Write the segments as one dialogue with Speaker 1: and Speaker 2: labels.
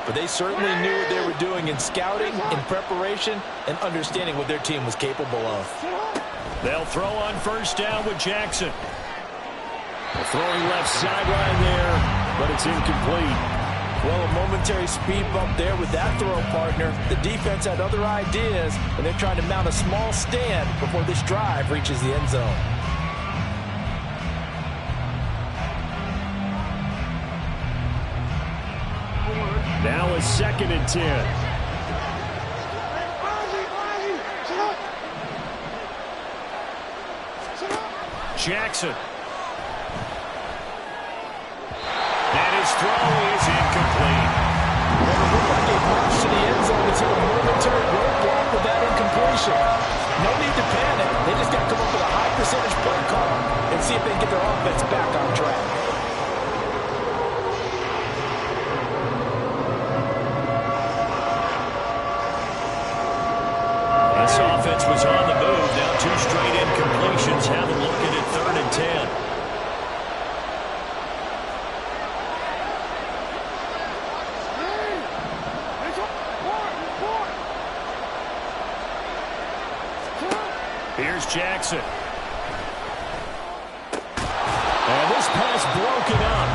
Speaker 1: but they certainly knew what they were doing in scouting, in preparation, and understanding what their team was capable of.
Speaker 2: They'll throw on first down with Jackson. Throwing left sideline there, but it's incomplete.
Speaker 1: Well, a momentary speed bump there with that throw partner. The defense had other ideas, and they're trying to mount a small stand before this drive reaches the end zone.
Speaker 2: Now a 2nd and 10. Jackson. And his throw is incomplete.
Speaker 1: Well, it looked like a march to the end zone until a momentary roadblock with that incompletion. No need to panic. They just got to come up with a high percentage play call and see if they can get their offense back on track.
Speaker 2: This offense was on the move. Now 2 straight incompletions have them looking at 3rd and 10. Here's Jackson. And this pass broken up.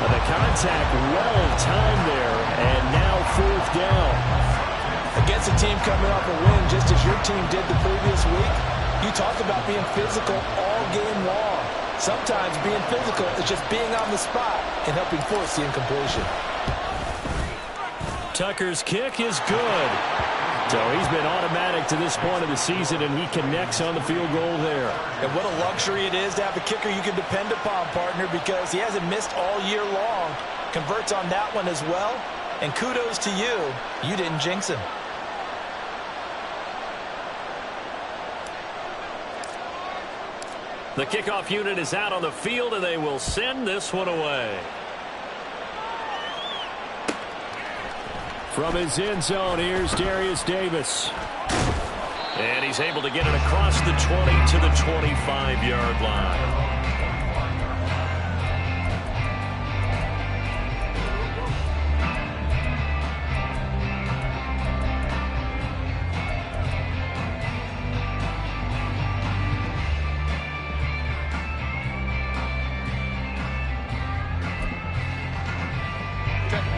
Speaker 2: And the contact well timed there. And now 4th down.
Speaker 1: Against a team coming off a win just as your team did the previous week, you talk about being physical all game long. Sometimes being physical is just being on the spot and helping force the incompletion.
Speaker 2: Tucker's kick is good. So he's been automatic to this point of the season, and he connects on the field goal there.
Speaker 1: And what a luxury it is to have a kicker you can depend upon, partner, because he hasn't missed all year long. Converts on that one as well. And kudos to you. You didn't jinx him.
Speaker 2: The kickoff unit is out on the field, and they will send this one away. From his end zone, here's Darius Davis. And he's able to get it across the 20 to the 25-yard line.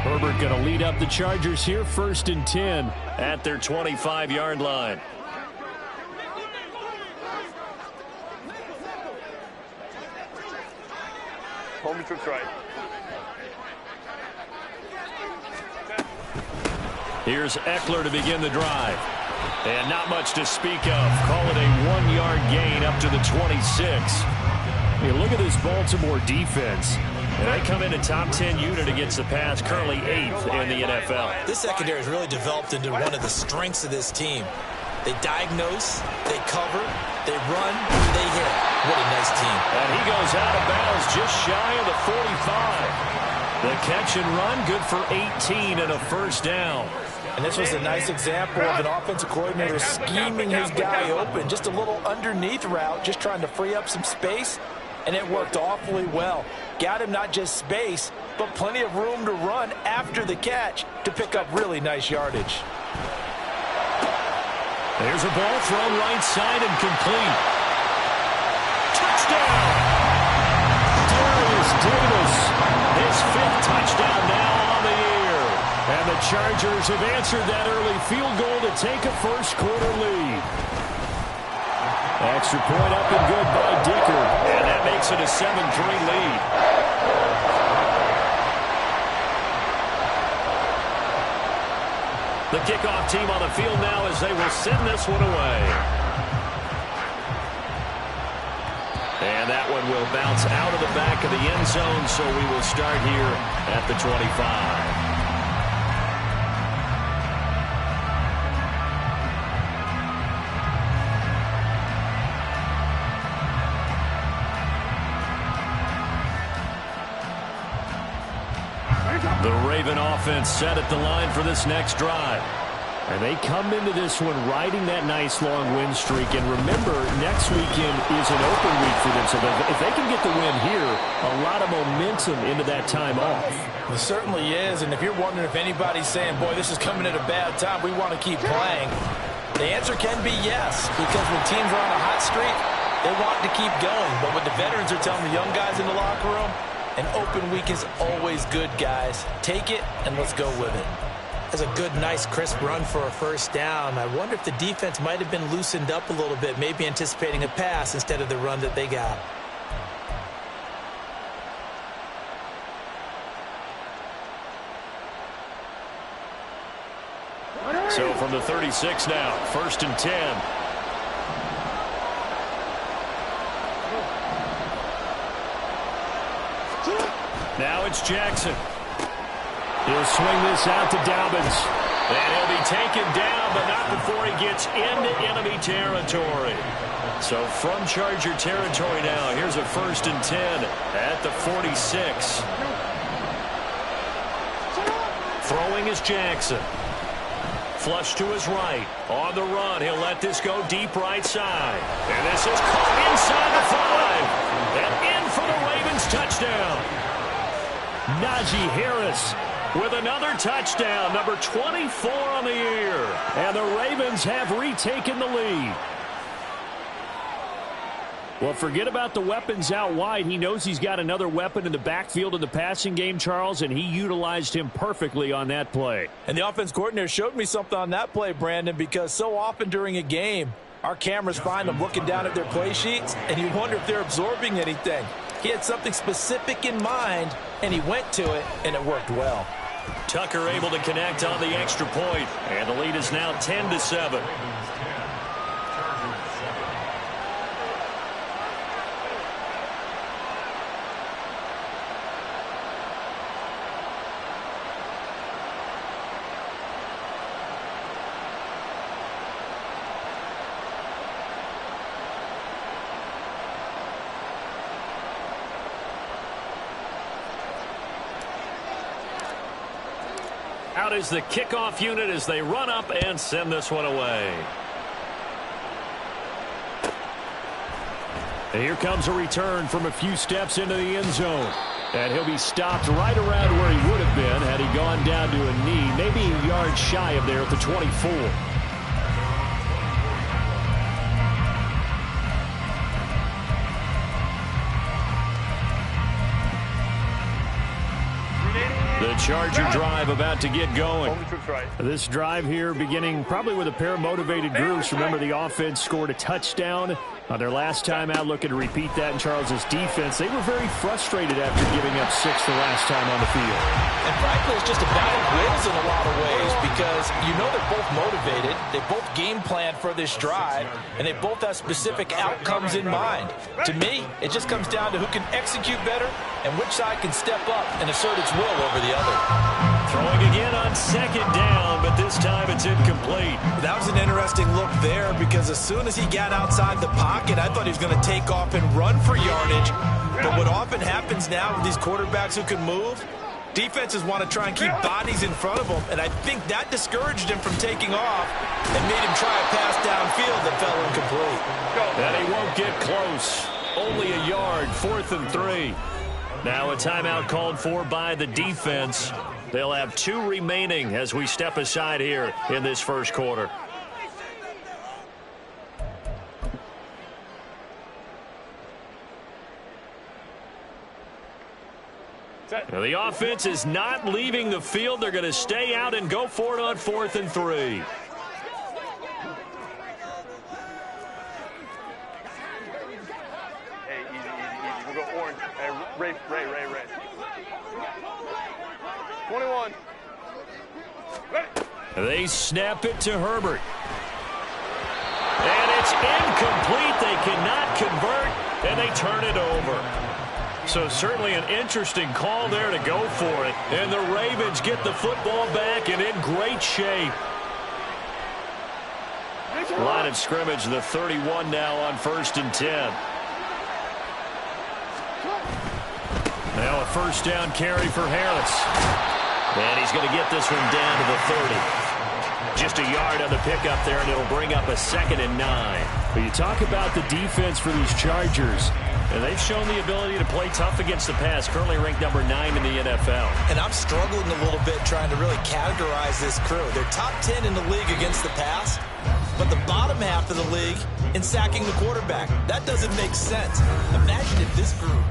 Speaker 2: Herbert going to lead up the Chargers here, 1st and 10 at their 25-yard line.
Speaker 3: Home trips right.
Speaker 2: Here's Eckler to begin the drive. And not much to speak of. Call it a 1-yard gain up to the 26. Hey, look at this Baltimore defense. And they come in a top 10 unit against the pass, currently 8th in the NFL.
Speaker 1: This secondary has really developed into one of the strengths of this team. They diagnose, they cover, they run, they hit. What a nice team.
Speaker 2: And he goes out of bounds just shy of the 45. The catch and run, good for 18 and a 1st down.
Speaker 1: And this was a nice example of an offensive coordinator scheming his guy open. Just a little underneath route, just trying to free up some space. And it worked awfully well. Got him not just space, but plenty of room to run after the catch to pick up really nice yardage.
Speaker 2: There's a ball thrown right side and complete. Touchdown! Darius Davis, his 5th touchdown now on the year. And the Chargers have answered that early field goal to take a first-quarter lead. Extra point up and good by Dicker. And that makes it a 7-3 lead. The kickoff team on the field now as they will send this one away. And that one will bounce out of the back of the end zone, so we will start here at the 25. The Raven offense set at the line for this next drive. And they come into this one riding that nice long win streak. And remember, next weekend is an open week for them. So if they can get the win here, a lot of momentum into that time off.
Speaker 1: It certainly is. And if you're wondering if anybody's saying, boy, this is coming at a bad time, we want to keep playing, the answer can be yes. Because when teams are on a hot streak, they want to keep going. But what the veterans are telling the young guys in the locker room, an open week is always good, guys. Take it and let's go with it. That's a good, nice, crisp run for a first down. I wonder if the defense might have been loosened up a little bit, maybe anticipating a pass instead of the run that they got.
Speaker 2: So from the 36 now, 1st and 10. Now it's Jackson. He'll swing this out to Dobbins. And he'll be taken down, but not before he gets into enemy territory. So from Charger territory now, here's a 1st and 10 at the 46. Throwing is Jackson. Flush to his right. On the run, he'll let this go deep right side. And this is caught inside the 5. And in for the Ravens touchdown. Najee Harris with another touchdown, number 24 on the year. And the Ravens have retaken the lead. Well, forget about the weapons out wide. He knows he's got another weapon in the backfield in the passing game, Charles, and he utilized him perfectly on that play.
Speaker 1: And the offense coordinator showed me something on that play, Brandon, because so often during a game, our cameras find them looking down at their play sheets, and you wonder if they're absorbing anything. He had something specific in mind, and he went to it, and it worked well.
Speaker 2: Tucker able to connect on the extra point, and the lead is now 10-7. Out is the kickoff unit as they run up and send this one away. And here comes a return from a few steps into the end zone. And he'll be stopped right around where he would have been had he gone down to a knee, maybe a yard shy of there at the 24. The Charger drive about to get going. This drive here beginning probably with a pair of motivated groups. Remember, the offense scored a touchdown on their last time out, looking to repeat that in Charles's defense. They were very frustrated after giving up 6 the last time on the field.
Speaker 1: And frankly, it's just a battle of wills in a lot of ways because you know they're both motivated. They both game plan for this drive, and they both have specific outcomes in mind. To me, it just comes down to who can execute better and which side can step up and assert its will over the other.
Speaker 2: Throwing again on 2nd down, but this time it's incomplete.
Speaker 1: That was an interesting look there because as soon as he got outside the pocket, I thought he was going to take off and run for yardage. But what often happens now with these quarterbacks who can move, defenses want to try and keep bodies in front of them, and I think that discouraged him from taking off and made him try a pass downfield that fell incomplete.
Speaker 2: And he won't get close. Only a yard, 4th and 3. Now a timeout called for by the defense. They'll have 2 remaining as we step aside here in this first quarter. Now the offense is not leaving the field. They're going to stay out and go for it on 4th and 3.
Speaker 3: Hey, easy. We'll go orange. Hey, Ray. 21. Ready.
Speaker 2: They snap it to Herbert. And it's incomplete. They cannot convert, and they turn it over. So certainly an interesting call there to go for it. And the Ravens get the football back and in great shape. Line of scrimmage, the 31 now on 1st and 10. Now a 1st down carry for Harris. And he's going to get this one down to the 30. Just a yard on the pickup there, and it'll bring up a 2nd and 9.
Speaker 4: But you talk about the defense for these Chargers.
Speaker 2: And they've shown the ability to play tough against the pass, currently ranked number 9 in the NFL.
Speaker 1: And I'm struggling a little bit trying to really categorize this crew. They're top 10 in the league against the pass, but the bottom half of the league in sacking the quarterback. That doesn't make sense. Imagine if this group...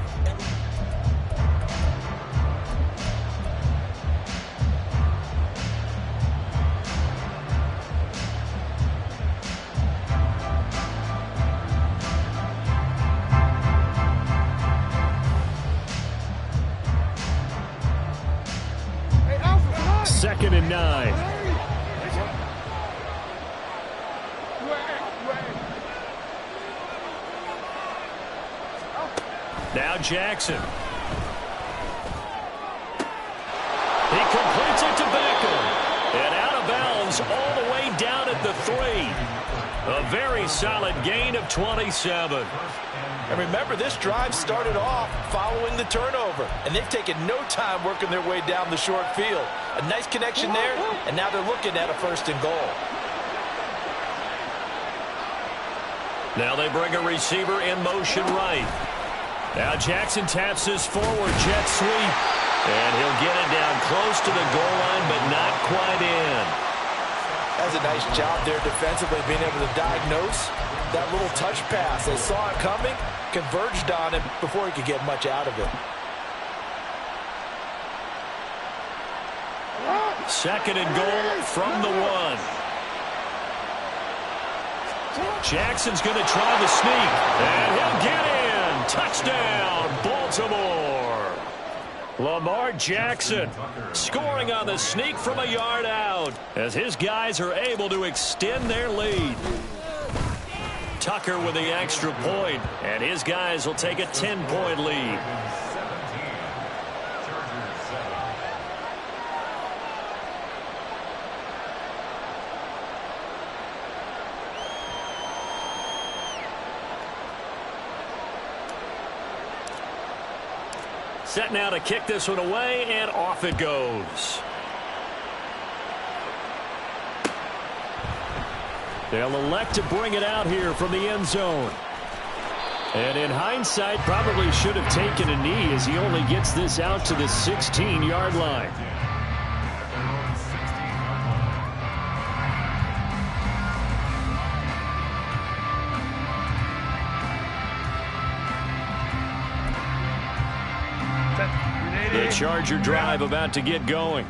Speaker 4: Second and 9.
Speaker 2: Now Jackson. He completes it to Beckham. And out of bounds all the way down at the 3. A very solid gain of 27.
Speaker 1: And remember, this drive started off following the turnover, and they've taken no time working their way down the short field. A nice connection there, and now they're looking at a 1st and goal.
Speaker 2: Now they bring a receiver in motion right. Now Jackson taps this forward jet sweep, and he'll get it down close to the goal line, but not quite in.
Speaker 1: That's a nice job there defensively, being able to diagnose that little touch pass. They saw it coming, converged on him before he could get much out of it.
Speaker 2: 2nd and goal from the 1. Jackson's going to try the sneak, and he'll get in. Touchdown, Baltimore. Lamar Jackson scoring on the sneak from a yard out as his guys are able to extend their lead. Tucker with the extra point, and his guys will take a 10-point lead. Set now to kick this one away, and off it goes. They'll elect to bring it out here from the end zone. And in hindsight, probably should have taken a knee as he only gets this out to the 16-yard line. The Charger drive about to get going.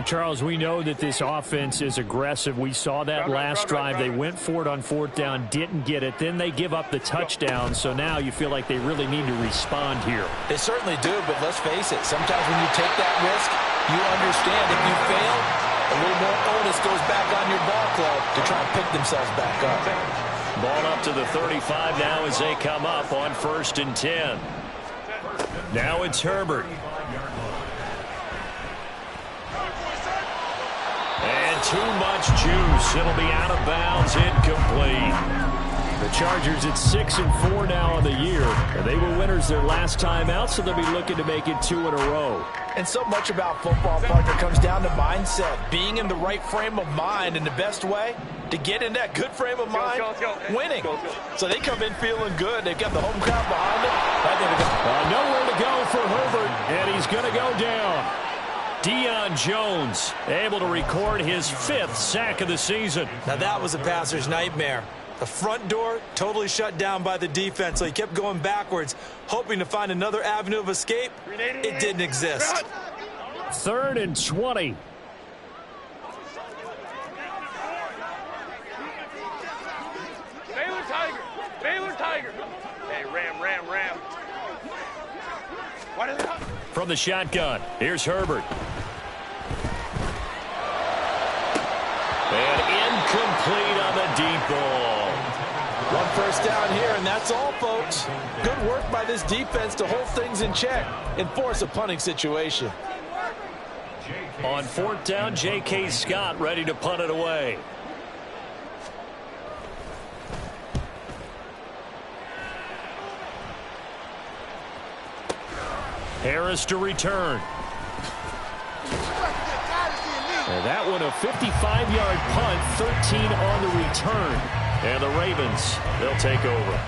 Speaker 4: Charles, we know that this offense is aggressive. We saw that last drive. They went for it on 4th down, didn't get it. Then they give up the touchdown. So now you feel like they really need to respond here.
Speaker 1: They certainly do, but let's face it. Sometimes when you take that risk, you understand if you fail, a little more onus goes back on your ball club to try and pick themselves back up.
Speaker 2: Ball up to the 35 now as they come up on 1st and 10. Now it's Herbert. And too much juice. It'll be out of bounds, incomplete.
Speaker 4: The Chargers at 6-4 now on the year. They were winners their last time out, so they'll be looking to make it 2 in a row.
Speaker 1: And so much about football, partner, comes down to mindset. Being in the right frame of mind, and the best way to get in that good frame of mind, winning. So they come in feeling good. They've got the home crowd behind them.
Speaker 4: Nowhere to go for Herbert, and he's going to go down.
Speaker 2: Deion Jones able to record his 5th sack of the season.
Speaker 1: Now that was a passer's nightmare. The front door totally shut down by the defense, so he kept going backwards, hoping to find another avenue of escape. It didn't exist.
Speaker 4: 3rd and 20.
Speaker 3: Baylor Tiger. Hey, Ram. What is it?
Speaker 2: From the shotgun, here's Herbert. And incomplete on the deep ball.
Speaker 1: 1 first down here, and that's all, folks. Good work by this defense to hold things in check and force a punting situation.
Speaker 2: On 4th down, J.K. Scott ready to punt it away. Harris to return.
Speaker 4: And that one a 55-yard punt, 13 on the return.
Speaker 2: And the Ravens, they'll take over.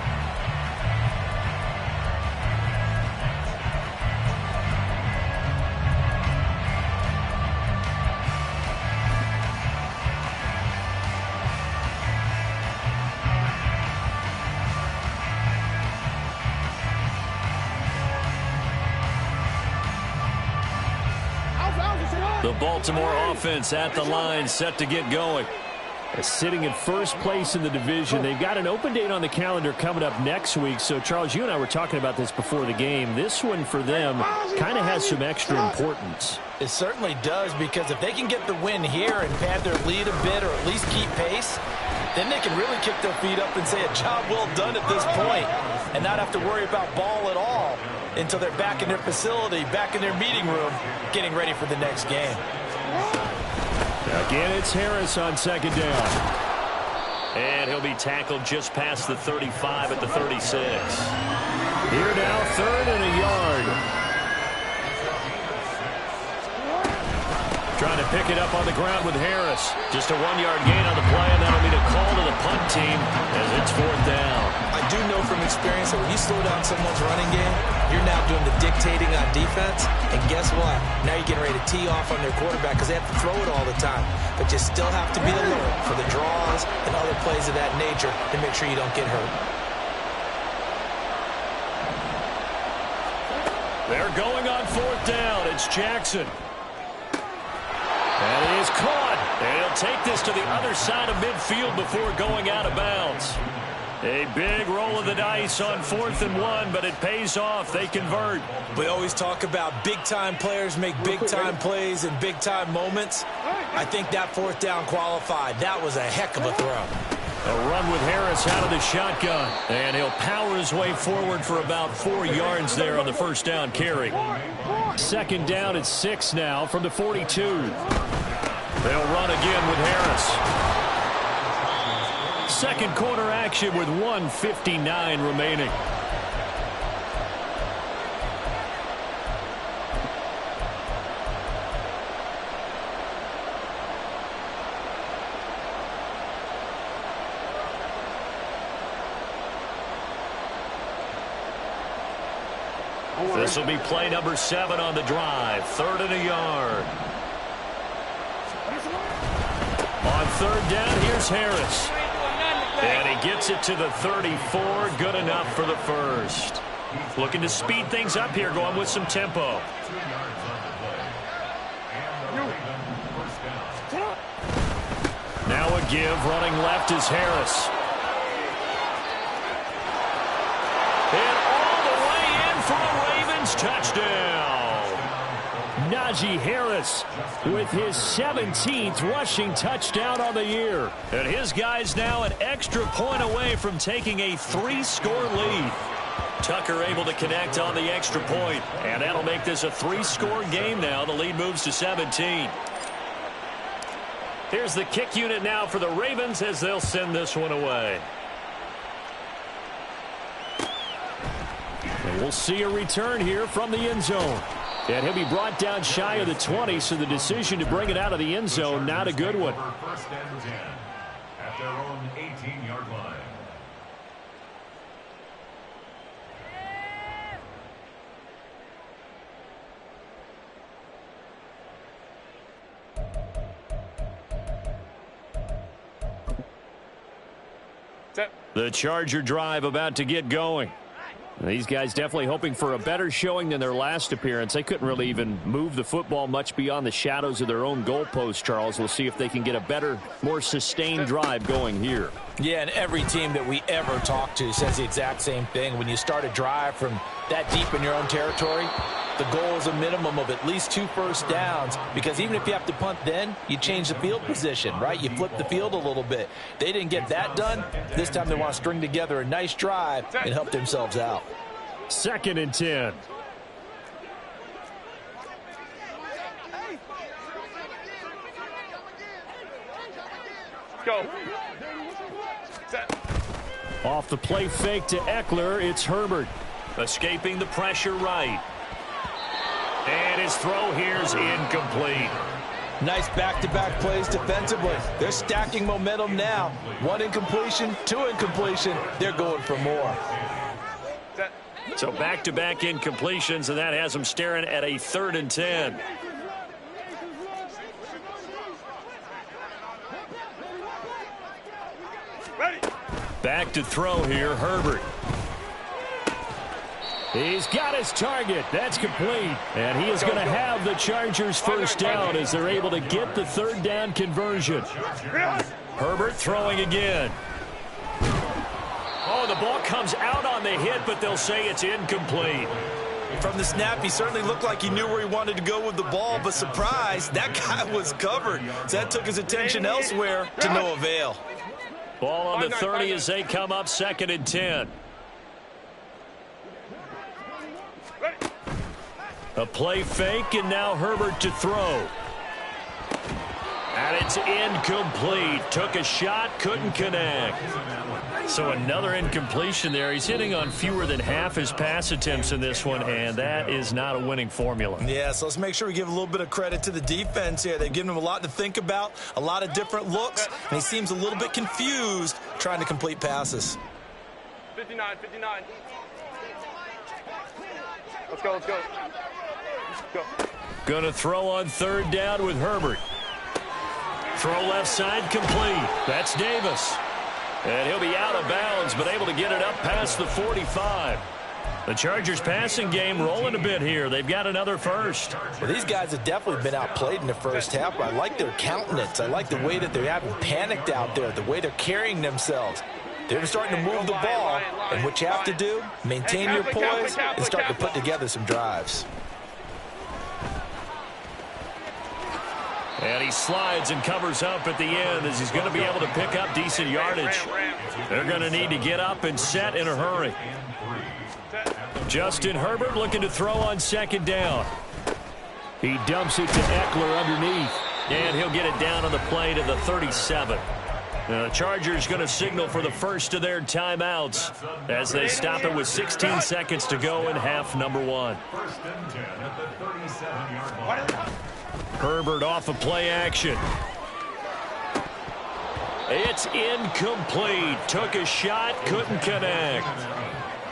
Speaker 2: The Baltimore offense at the line, set to get going.
Speaker 4: Sitting in first place in the division. They've got an open date on the calendar coming up next week. So, Charles, you and I were talking about this before the game. This one for them kind of has some extra importance.
Speaker 1: It certainly does, because if they can get the win here and pad their lead a bit or at least keep pace, then they can really kick their feet up and say a job well done at this point and not have to worry about ball at all until they're back in their facility, back in their meeting room, getting ready for the next game.
Speaker 4: Again, it's Harris on second down.
Speaker 2: And he'll be tackled just past the 35 at the 36.
Speaker 4: Here now, 3rd and a yard.
Speaker 2: Trying to pick it up on the ground with Harris. Just a 1-yard gain on the play, and that'll be the call to the punt team as it's 4th down.
Speaker 5: I do know from experience that when you slow down someone's running game, you're now doing the dictating on defense. And guess what? Now you're getting ready to tee off on their quarterback because they have to throw it all the time. But you still have to be alert for the draws and other plays of that nature to make sure you don't get hurt.
Speaker 2: They're going on 4th down. It's Jackson.
Speaker 4: And it is caught.
Speaker 2: And he'll take this to the other side of midfield before going out of bounds. A big roll of the dice on 4th and 1, but it pays off. They convert.
Speaker 1: We always talk about big-time players make big-time plays in big-time moments. I think that 4th down qualified. That was a heck of a throw.
Speaker 2: A run with Harris out of the shotgun. And he'll power his way forward for about 4 yards there on the 1st down carry.
Speaker 4: 2nd down at 6 now from the 42.
Speaker 2: They'll run again with Harris.
Speaker 4: Second quarter action with 1:59 remaining.
Speaker 2: This will be play number 7 on the drive. 3rd and a yard. On 3rd down, here's Harris. And he gets it to the 34. Good enough for the first. Looking to speed things up here, going with some tempo. Now a give. Running left is Harris. And all the way in for a Ravens touchdown.
Speaker 4: Najee Harris with his 17th rushing touchdown on the year.
Speaker 2: And his guys now an extra point away from taking a 3-score lead. Tucker able to connect on the extra point, and that'll make this a 3-score game now. The lead moves to 17. Here's the kick unit now for the Ravens as they'll send this one away.
Speaker 4: And we'll see a return here from the end zone. And he'll be brought down shy of the 20, so the decision to bring it out of the end zone, not a good one.
Speaker 6: 1st and 10 at their own 18-yard line.
Speaker 2: The Charger drive about to get going.
Speaker 4: These guys definitely hoping for a better showing than their last appearance. They couldn't really even move the football much beyond the shadows of their own goalpost, Charles. We'll see if they can get a better, more sustained drive going here.
Speaker 1: Yeah, and every team that we ever talk to says the exact same thing. When you start a drive from that deep in your own territory, the goal is a minimum of at least 2 first downs, because even if you have to punt then, you change the field position, right? You flip the field a little bit. They didn't get that done. This time they want to string together a nice drive and help themselves out.
Speaker 4: 2nd and 10.
Speaker 3: Go.
Speaker 4: Off the play fake to Eckler, it's Herbert.
Speaker 2: Escaping the pressure right. And his throw here's incomplete.
Speaker 1: Nice back-to-back plays defensively. They're stacking momentum now. 1 incompletion, 2 incompletion. They're going for more.
Speaker 2: So back-to-back incompletions, and that has them staring at a 3rd and 10. Back to throw here, Herbert.
Speaker 4: He's got his target. That's complete. And he is going to have the Chargers first down as they're able to get the 3rd down conversion.
Speaker 2: Herbert throwing again. Oh, the ball comes out on the hit, but they'll say it's incomplete.
Speaker 1: From the snap, he certainly looked like he knew where he wanted to go with the ball, but surprise, that guy was covered. So that took his attention elsewhere to no avail.
Speaker 2: Ball on the 30 as they come up 2nd and 10. A play fake, and now Herbert to throw. And it's incomplete. Took a shot, couldn't connect. So another incompletion there. He's hitting on fewer than half his pass attempts in this one, and that is not a winning formula.
Speaker 1: Yeah, so let's make sure we give a little bit of credit to the defense here. They've given him a lot to think about, a lot of different looks, and he seems a little bit confused trying to complete passes.
Speaker 3: 59, 59. Let's go, let's go. Go.
Speaker 2: Going to throw on 3rd down with Herbert. Throw left side complete. That's Davis. And he'll be out of bounds, but able to get it up past the 45. The Chargers passing game rolling a bit here. They've got another first.
Speaker 1: Well, these guys have definitely been outplayed in the first half, but I like their countenance. I like the way that they haven't panicked out there, the way they're carrying themselves. They're starting to move the ball, and what you have to do, maintain your poise and start to put together some drives.
Speaker 2: And he slides and covers up at the end as he's going to be able to pick up decent yardage. They're going to need to get up and set in a hurry. Justin Herbert looking to throw on 2nd down.
Speaker 4: He dumps it to Eckler underneath.
Speaker 2: And he'll get it down on the play to the 37. Now the Chargers going to signal for the first of their timeouts as they stop it with 16 seconds to go in half number 1. Herbert off of play action. It's incomplete. Took a shot, couldn't connect.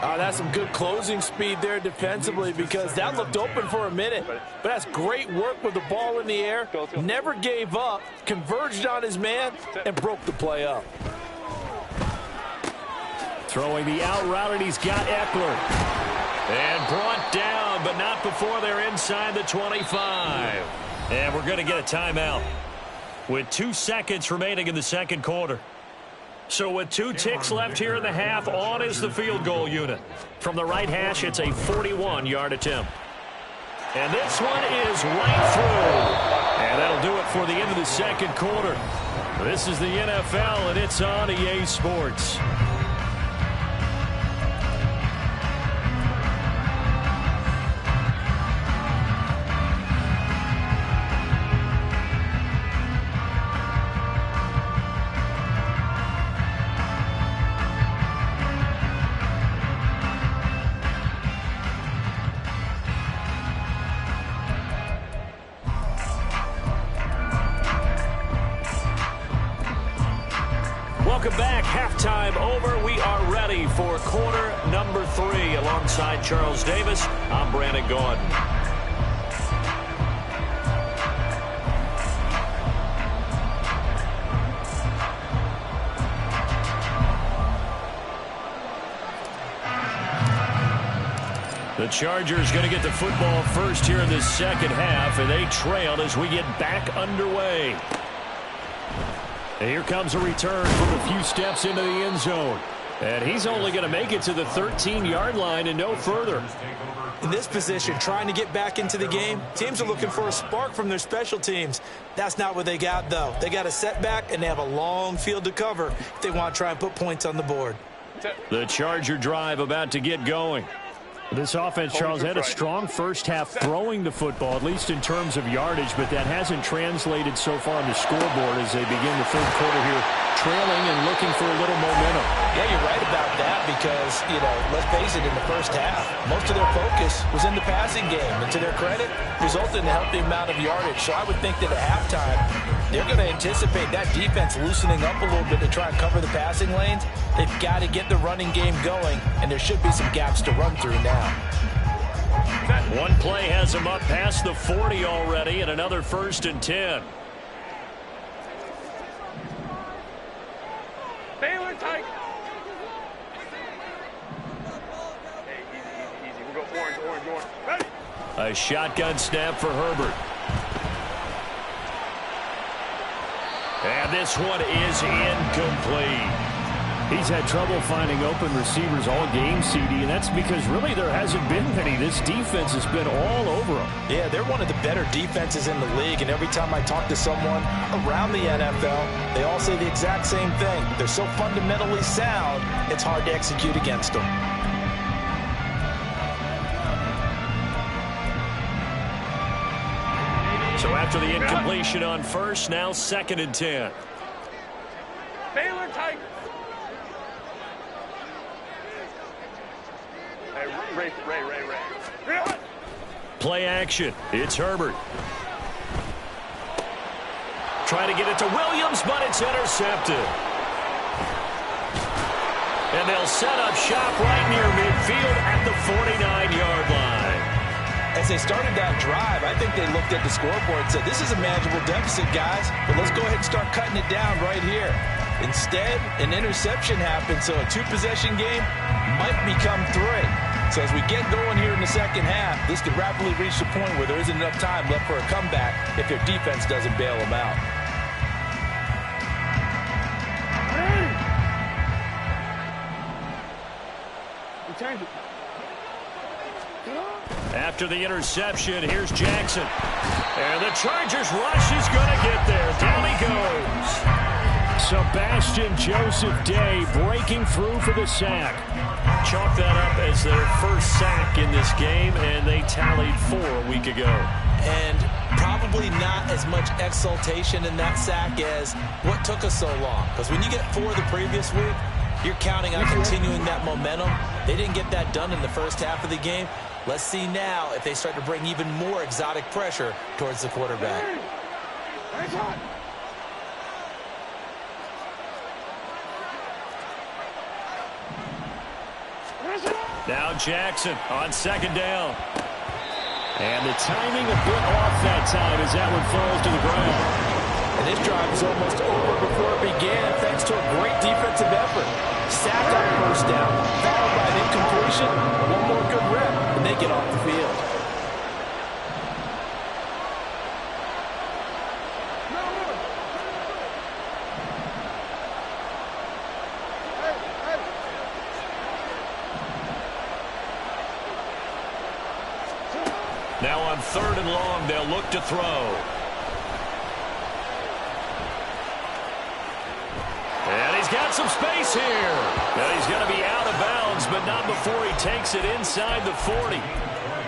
Speaker 1: That's some good closing speed there defensively because that looked open for a minute. But that's great work with the ball in the air. Never gave up, converged on his man, and broke the play up.
Speaker 4: Throwing the out route, and he's got Eckler.
Speaker 2: And brought down, but not before they're inside the 25. And we're going to get a timeout with 2 seconds remaining in the 2nd quarter. So with 2 ticks left here in the half, on is the field goal unit. From the right hash, it's a 41-yard attempt. And this one is right through. And that'll do it for the end of the 2nd quarter. This is the NFL, and it's on EA Sports. Welcome back. Halftime over. We are ready for quarter number 3. Alongside Charles Davis, I'm Brandon Gordon. The Chargers going to get the football first here in this 2nd half, and they trail as we get back underway. And here comes a return from a few steps into the end zone. And he's only going to make it to the 13-yard line and no further.
Speaker 1: In this position, trying to get back into the game, teams are looking for a spark from their special teams. That's not what they got, though. They got a setback, and they have a long field to cover if they want to try and put points on the board.
Speaker 2: The Charger drive about to get going.
Speaker 4: This offense, Charles, had a strong first half throwing the football, at least in terms of yardage, but that hasn't translated so far on the scoreboard as they begin the third quarter here, trailing and looking for a little momentum.
Speaker 1: Yeah, you're right about that because, let's face it, in the first half, most of their focus was in the passing game. And to their credit, resulted in a healthy amount of yardage. So I would think that at halftime, they're going to anticipate that defense loosening up a little bit to try and cover the passing lanes. They've got to get the running game going, and there should be some gaps to run through now.
Speaker 4: One play has them up past the 40 already, and another 1st and 10.
Speaker 3: Baylor tight. Hey, easy. We'll go orange. Ready?
Speaker 4: A shotgun snap for Herbert. And this one is incomplete. He's had trouble finding open receivers all game, CD, and that's because really there hasn't been many. This defense has been all over them.
Speaker 1: Yeah, they're one of the better defenses in the league, and every time I talk to someone around the NFL, they all say the exact same thing. They're so fundamentally sound, it's hard to execute against them.
Speaker 4: So after the incompletion on first, now 2nd and 10.
Speaker 3: Baylor tight. Hey, Ray.
Speaker 4: Play action. It's Herbert. Trying to get it to Williams, but it's intercepted. And they'll set up shop right near midfield at the 49-yard line.
Speaker 1: As they started that drive, I think they looked at the scoreboard and said, this is a manageable deficit, guys, but let's go ahead and start cutting it down right here. Instead, an interception happened, so a 2-possession game might become 3. So as we get going here in the second half, this could rapidly reach the point where there isn't enough time left for a comeback if their defense doesn't bail them out.
Speaker 4: After the interception, here's Jackson. And the Chargers rush is going to get there. Down he goes. Sebastian Joseph Day breaking through for the sack. Chalk that up as their first sack in this game, and they tallied 4 a week ago.
Speaker 5: And probably not as much exultation in that sack as what took us so long. Because when you get 4 the previous week, you're counting on continuing that momentum. They didn't get that done in the first half of the game. Let's see now if they start to bring even more exotic pressure towards the quarterback.
Speaker 4: Now Jackson on 2nd down. And the timing a bit off that time as that one falls to the ground.
Speaker 1: And this drive is almost over before it began thanks to a great defensive effort. Sack on 1st down, followed by an incompletion. One more good rep, and they get off the field.
Speaker 4: Now on 3rd and long, they'll look to throw. And he's got some space here. And he's going to be out of bounds, but not before he takes it inside the 40.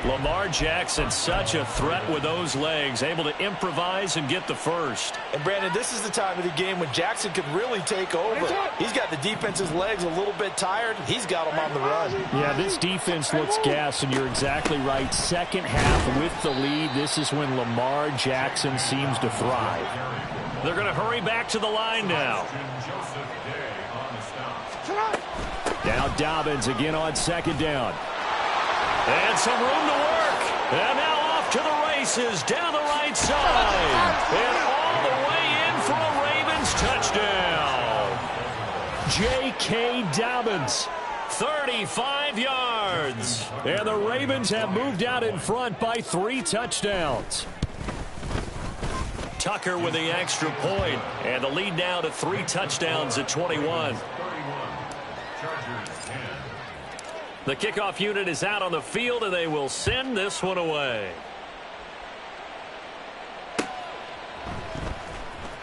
Speaker 4: Lamar Jackson, such a threat with those legs, able to improvise and get the first.
Speaker 1: And, Brandon, this is the time of the game when Jackson could really take over. He's got the defense's legs a little bit tired. He's got them on the run.
Speaker 4: Yeah, this defense looks gassed, and you're exactly right. Second half with the lead, this is when Lamar Jackson seems to thrive. They're going to hurry back to the line now. Now Dobbins again on 2nd down. And some room to work. And now off to the races down the right side. And all the way in for a Ravens touchdown. J.K. Dobbins, 35 yards. And the Ravens have moved out in front by 3 touchdowns. Tucker with the extra point. And the lead now to 3 touchdowns at 21. The kickoff unit is out on the field, and they will send this one away.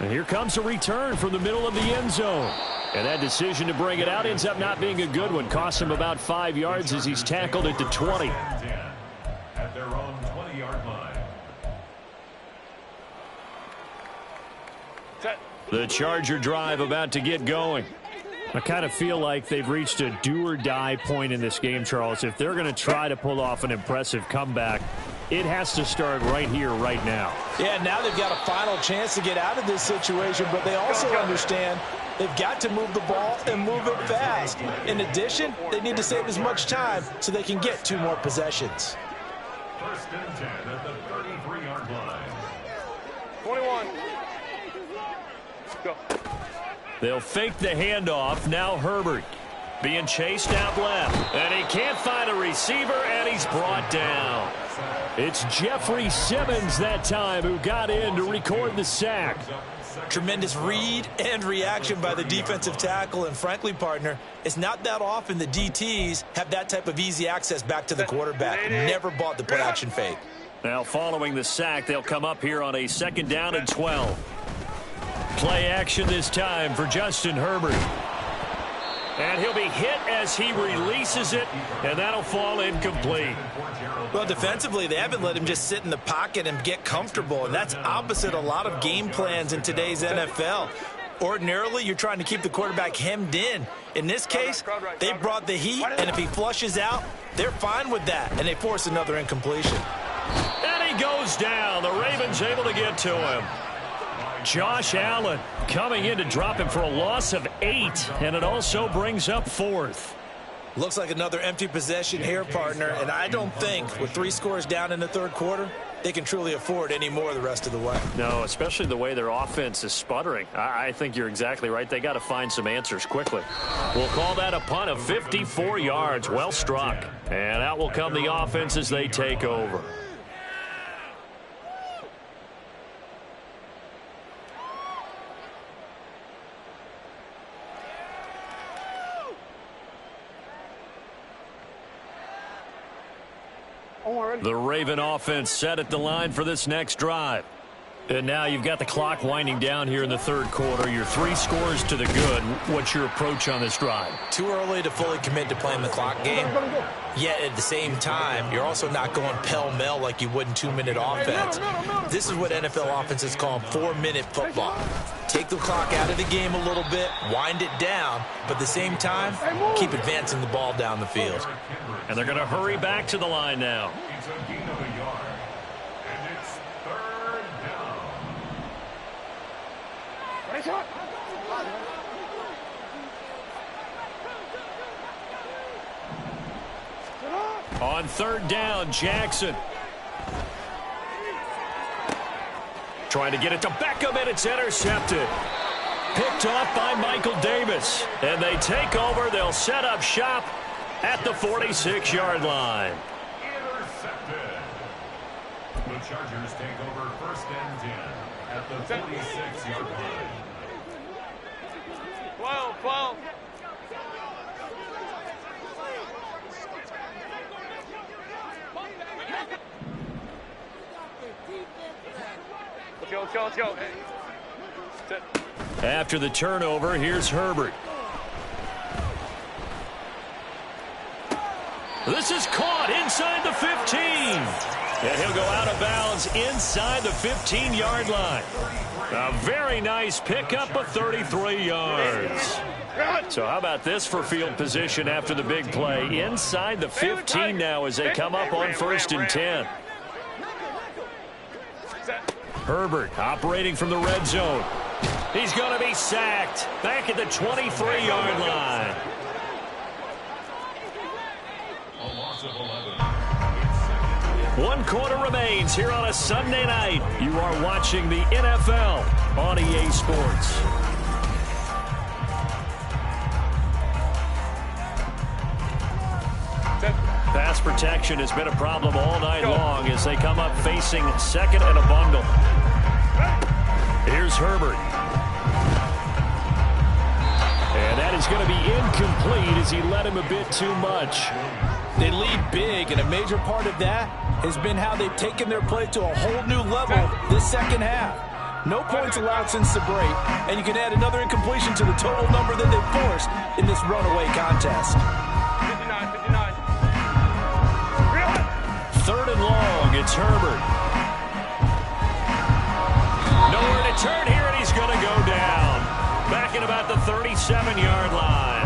Speaker 4: And here comes a return from the middle of the end zone. And that decision to bring it out ends up not being a good one. Costs him about 5 yards as he's tackled at the 20.
Speaker 6: At their own 20-yard line.
Speaker 4: The Charger drive about to get going. I kind of feel like they've reached a do-or-die point in this game, Charles. If they're going to try to pull off an impressive comeback, it has to start right here, right now.
Speaker 1: Yeah, now they've got a final chance to get out of this situation, but they also understand they've got to move the ball and move it fast. In addition, they need to save as much time so they can get 2 more possessions.
Speaker 6: First and 10 at the 33-yard line.
Speaker 3: 21. Go.
Speaker 4: They'll fake the handoff. Now Herbert being chased out left. And he can't find a receiver, and he's brought down. It's Jeffrey Simmons that time who got in to record the sack.
Speaker 5: Tremendous read and reaction by the defensive tackle. And frankly, partner, it's not that often the DTs have that type of easy access back to the quarterback. Never bought the play-action fake.
Speaker 4: Now following the sack, they'll come up here on a 2nd down and 12. Play action this time for Justin Herbert. And he'll be hit as he releases it, and that'll fall incomplete.
Speaker 5: Well, defensively, they haven't let him just sit in the pocket and get comfortable, and that's opposite a lot of game plans in today's NFL. Ordinarily, you're trying to keep the quarterback hemmed in. In this case, they brought the heat, and if he flushes out, they're fine with that, and they force another incompletion.
Speaker 4: And he goes down. The Ravens able to get to him. Josh Allen coming in to drop him for a loss of 8, and it also brings up 4th.
Speaker 5: Looks like another empty possession here, partner, and I don't think with 3 scores down in the 3rd quarter, they can truly afford any more the rest of the way.
Speaker 4: No, especially the way their offense is sputtering. I think you're exactly right. They got to find some answers quickly. We'll call that a punt of 54 yards. Well struck. And out will come the offense as they take over. The Raven offense set at the line for this next drive. And now you've got the clock winding down here in the 3rd quarter. Your 3 scores to the good. What's your approach on this drive?
Speaker 5: Too early to fully commit to playing the clock game. Yet at the same time, you're also not going pell-mell like you would in 2-minute offense. This is what NFL offenses call 4-minute football. Take the clock out of the game a little bit, wind it down, but at the same time, keep advancing the ball down the field.
Speaker 4: And they're going to hurry back to the line now.
Speaker 6: It's a gain of a yard. And it's 3rd down.
Speaker 4: On 3rd down, Jackson. Trying to get it to Beckham, and it's intercepted. Picked off by Michael Davis. And they take over. They'll set up shop at the 46-yard line.
Speaker 6: Intercepted. The Chargers take over 1st and 10 at the 46-yard line.
Speaker 3: 12. Let's go.
Speaker 4: After the turnover, here's Herbert. This is caught inside the 15. And he'll go out of bounds inside the 15-yard line. A very nice pickup of 33 yards. So how about this for field position after the big play? Inside the 15 now as they come up on 1st and 10. Herbert operating from the red zone. He's going to be sacked back at the 23-yard line.
Speaker 6: A loss of 11.
Speaker 4: 1 quarter remains here on a Sunday night. You are watching the NFL on EA Sports. Pass protection has been a problem all night long as they come up facing 2nd and a bundle. Here's Herbert. And that is going to be incomplete as he led him a bit too much.
Speaker 1: They lead big, and a major part of that has been how they've taken their play to a whole new level this 2nd half. No points allowed since the break, and you can add another incompletion to the total number that they've forced in this runaway contest.
Speaker 3: 59, 59.
Speaker 2: Third and long, it's Herbert. Nowhere to turn here, and he's going to go down. Back at about the 37-yard line.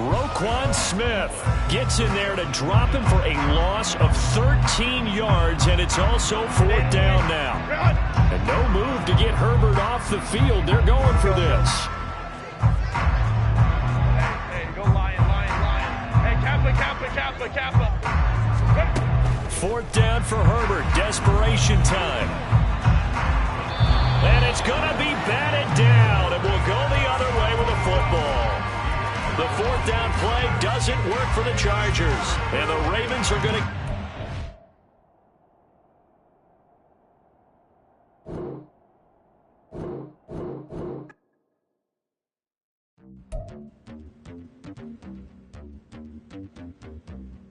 Speaker 2: Roquan Smith gets in there to drop him for a loss of 13 yards, and it's also fourth down now. And no move to get Herbert off the field. They're going for this.
Speaker 3: Hey, go Lion. Hey, Kappa.
Speaker 2: Fourth down for Herbert. Desperation time. And it's going to be batted down. It will go the other way with the football. The fourth down play doesn't work for the Chargers. And the Ravens are going to...